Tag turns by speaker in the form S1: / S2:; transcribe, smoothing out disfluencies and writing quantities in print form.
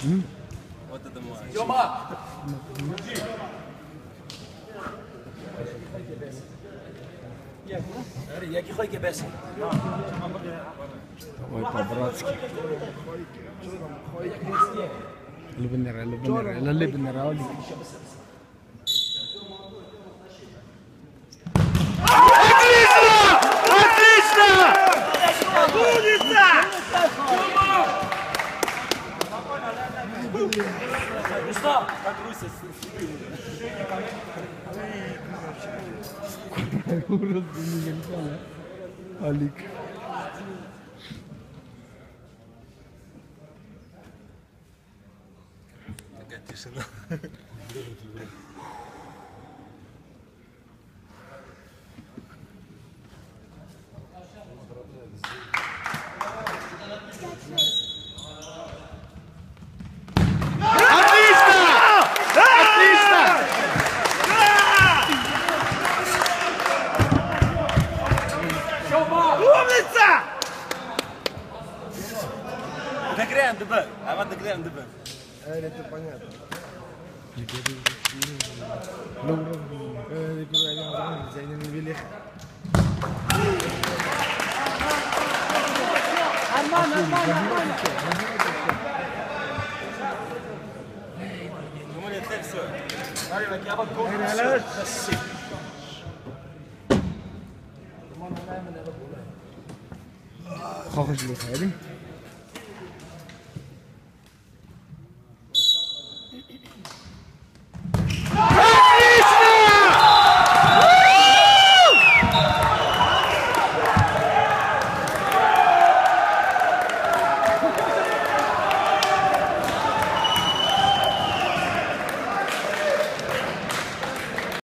S1: Вот это матч.
S2: Тёма! Який хойки беси?
S3: Ой, по-братски. Лебенера, лебенера, Оли.
S2: Густав! Как Руся
S3: Алик.
S1: Такая тишина. Догреем ДБ, а вот догреем ДБ.
S4: Это понятно.
S3: خافش لي هذه